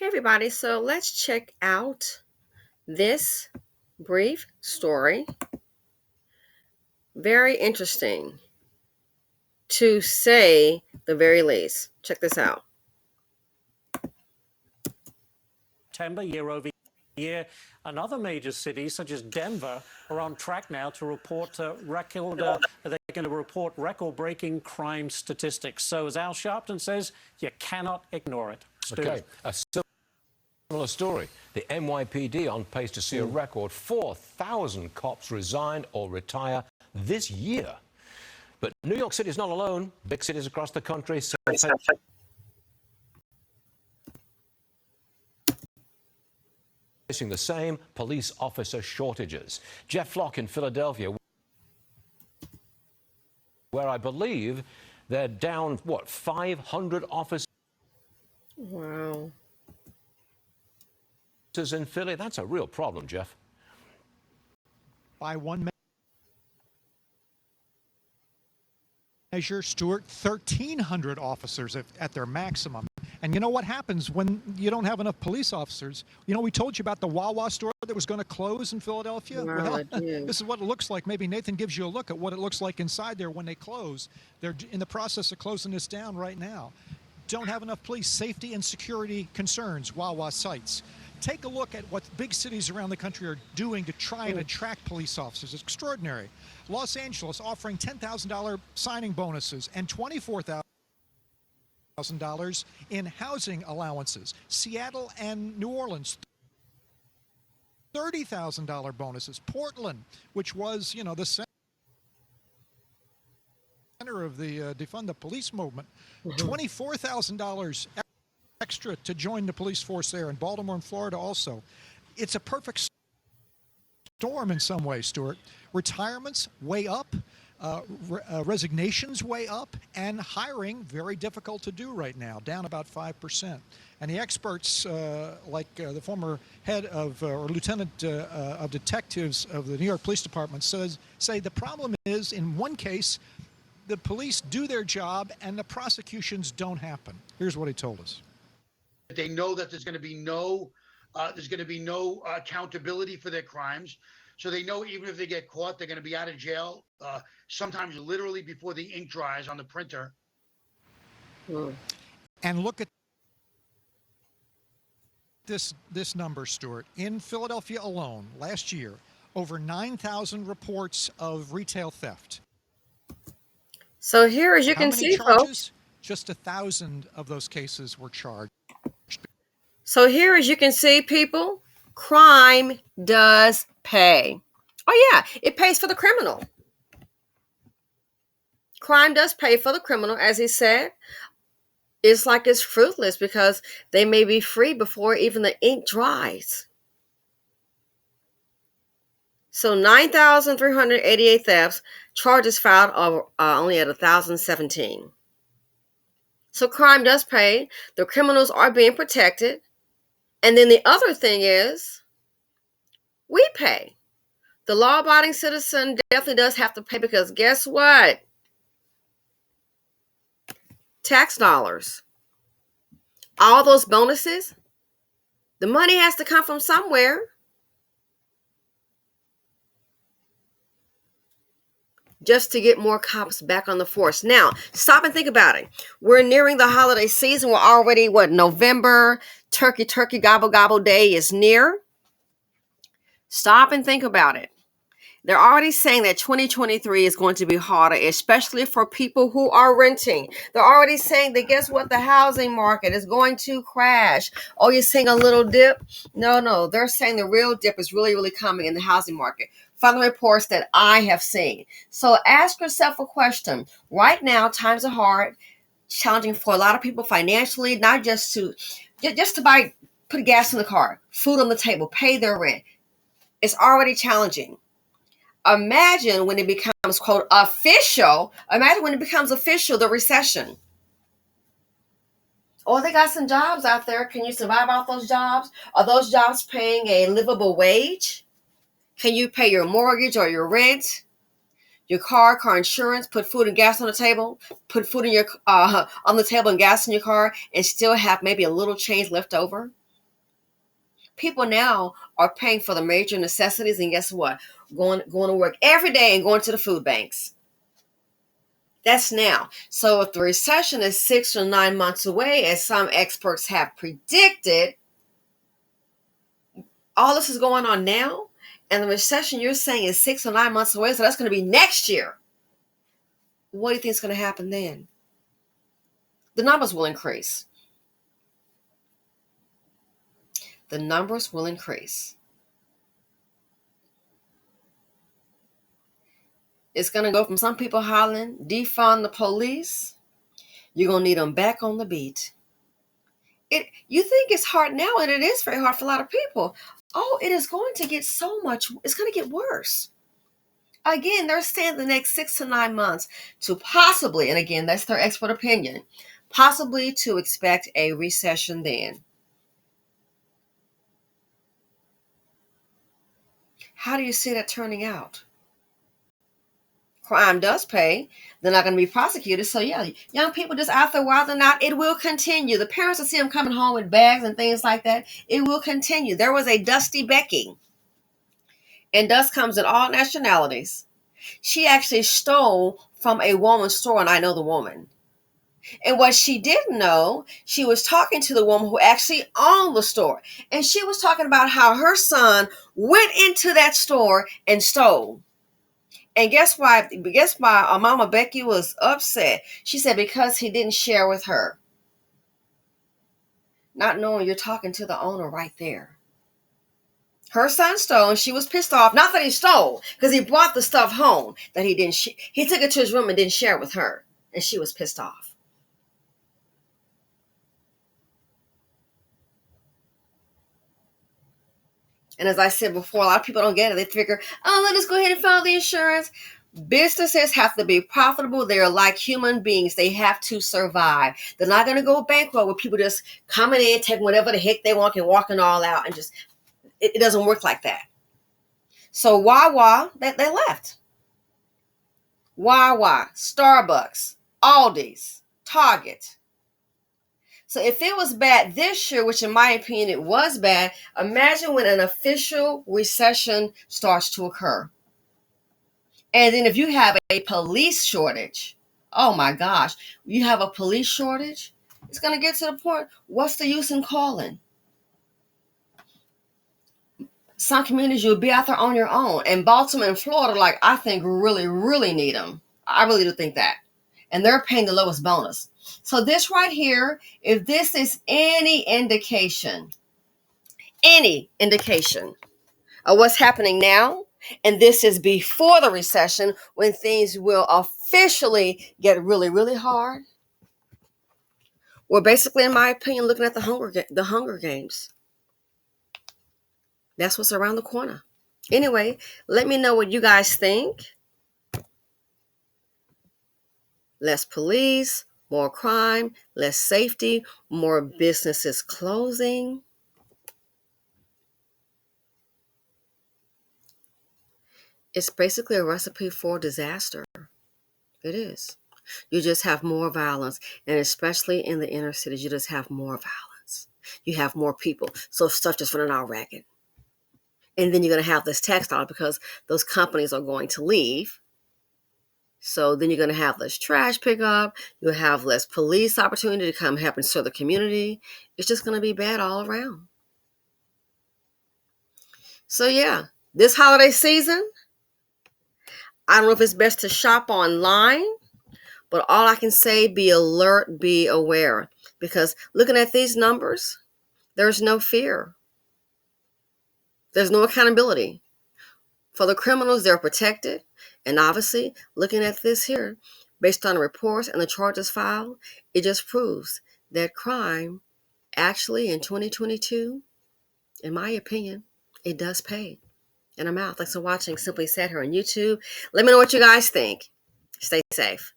Hey, everybody. So let's check out this brief story. Very interesting, to say the very least. Check this out. September year over year, and other major cities such as Denver are on track now to report they're going to report record-breaking crime statistics. So, as Al Sharpton says, you cannot ignore it. Stu. Okay, a similar story. The NYPD on pace to see a record 4,000 cops resign or retire this year. But New York City is not alone. Big cities across the country facing the same police officer shortages. Jeff Flock in Philadelphia, where I believe they're down, 500 officers Wow. in Philly? That's a real problem, Jeff. By one measure, Stuart, 1,300 officers at their maximum. And you know what happens when you don't have enough police officers? You know, we told you about the Wawa store that was going to close in Philadelphia. Wow, Well, I did. this is what it looks like. Maybe Nathan gives you a look at what it looks like inside there when they close. They're in the process of closing this down right now. Don't have enough police safety and security concerns, Wawa sites. Take a look at what big cities around the country are doing to try and attract police officers. It's extraordinary. Los Angeles offering $10,000 signing bonuses and $24,000 in housing allowances. Seattle and New Orleans, $30,000 bonuses. Portland, which was, the center of the defund the police movement, $24,000 extra to join the police force there in Baltimore and Florida also. It's a perfect storm in some ways, Stuart. Retirements way up, resignations way up, and hiring very difficult to do right now, down about 5%. And the experts, like the former head of or lieutenant of detectives of the New York Police Department say the problem is, in one case, the police do their job and the prosecutions don't happen. Here's what he told us. They know that there's going to be no accountability for their crimes. So they know even if they get caught, they're going to be out of jail, sometimes literally before the ink dries on the printer. And look at this number, Stuart. In Philadelphia alone, last year, over 9,000 reports of retail theft. So here, as you How can many see, charges? folks. Just 1,000 of those cases were charged. So here, as you can see, people, crime does pay. Oh, yeah, it pays for the criminal. Crime does pay for the criminal, as he said. It's like it's fruitless because they may be free before even the ink dries. So 9,388 thefts, charges filed are only at 1,017. So crime does pay. The criminals are being protected. And then the other thing is, we pay. The law-abiding citizen definitely does have to pay because guess what? Tax dollars. All those bonuses, the money has to come from somewhere. Just to get more cops back on the force. Now, stop and think about it. We're nearing the holiday season. We're already, November, turkey, gobble, gobble day is near. Stop and think about it. They're already saying that 2023 is going to be harder, especially for people who are renting. They're already saying that, guess what? The housing market is going to crash. Oh, you're seeing a little dip? No. They're saying the real dip is really, really coming in the housing market from the reports that I have seen. So ask yourself a question. Right now, times are hard, challenging for a lot of people financially, not just to buy, put gas in the car, food on the table, pay their rent. It's already challenging. Imagine when it becomes, quote, official. Imagine when it becomes official, the recession. Oh, they got some jobs out there. Can you survive off those jobs? Are those jobs paying a livable wage? Can you pay your mortgage or your rent, your car insurance, put food and gas on the table, put food in your on the table and gas in your car, and still have maybe a little change left over? People now are paying for the major necessities, and guess what? Going to work every day and going to the food banks. That's now. So if the recession is 6 or 9 months away, as some experts have predicted, all this is going on now, and the recession you're saying is 6 or 9 months away, so that's going to be next year. What do you think is going to happen then? The numbers will increase. The numbers will increase. It's going to go from some people hollering, defund the police. You're going to need them back on the beat. You think it's hard now, and it is very hard for a lot of people. Oh, it is going to get so much, it's going to get worse. Again, they're saying the next 6 to 9 months to possibly, and again, that's their expert opinion, possibly to expect a recession then. How do you see that turning out? Crime does pay. They're not going to be prosecuted. So yeah, young people just out there wilding out. It will continue. The parents will see them coming home with bags and things like that. It will continue. There was a Dusty Becky, and dust comes in all nationalities. She actually stole from a woman's store, and I know the woman. And what she didn't know, she was talking to the woman who actually owned the store. And she was talking about how her son went into that store and stole. And guess why? Mama Becky was upset. She said because he didn't share with her. Not knowing you're talking to the owner right there. Her son stole, and she was pissed off. Not that he stole, because he brought the stuff home that he didn't. He took it to his room and didn't share it with her, and she was pissed off. And as I said before, a lot of people don't get it. They figure, oh, let us go ahead and file the insurance. Businesses have to be profitable. They're like human beings. They have to survive. They're not going to go bankrupt with people just coming in, taking whatever the heck they want and walking all out. And just, it doesn't work like that. So Wawa, they left. Wawa, Starbucks, Aldi's, Target. So if it was bad this year, which in my opinion it was bad, imagine when an official recession starts to occur. And then if you have a police shortage, oh my gosh, you have a police shortage, it's going to get to the point, what's the use in calling? Some communities, you'll be out there on your own. And Baltimore and Florida, like, I think really, really need them. I really do think that. And they're paying the lowest bonus. So this right here, if this is any indication of what's happening now, and this is before the recession, when things will officially get really, really hard, we're basically, in my opinion, looking at the Hunger Games. That's what's around the corner. Anyway, let me know what you guys think. Less police, more crime, less safety, more businesses closing. It's basically a recipe for disaster. It is. You just have more violence, and especially in the inner cities, you just have more violence. You have more people, so stuff just running out ragged. And then you're going to have this tax dollar because those companies are going to leave. So then you're going to have less trash pickup. You'll have less police opportunity to come help and serve the community. It's just going to be bad all around. So yeah, this holiday season, I don't know if it's best to shop online, but all I can say, be alert, be aware. Because looking at these numbers, there's no fear. There's no accountability. For the criminals, they're protected. And obviously, looking at this here, based on the reports and the charges filed, it just proves that crime actually in 2022, in my opinion, it does pay. And I'm out. Thanks for watching Simply Said here on YouTube. Let me know what you guys think. Stay safe.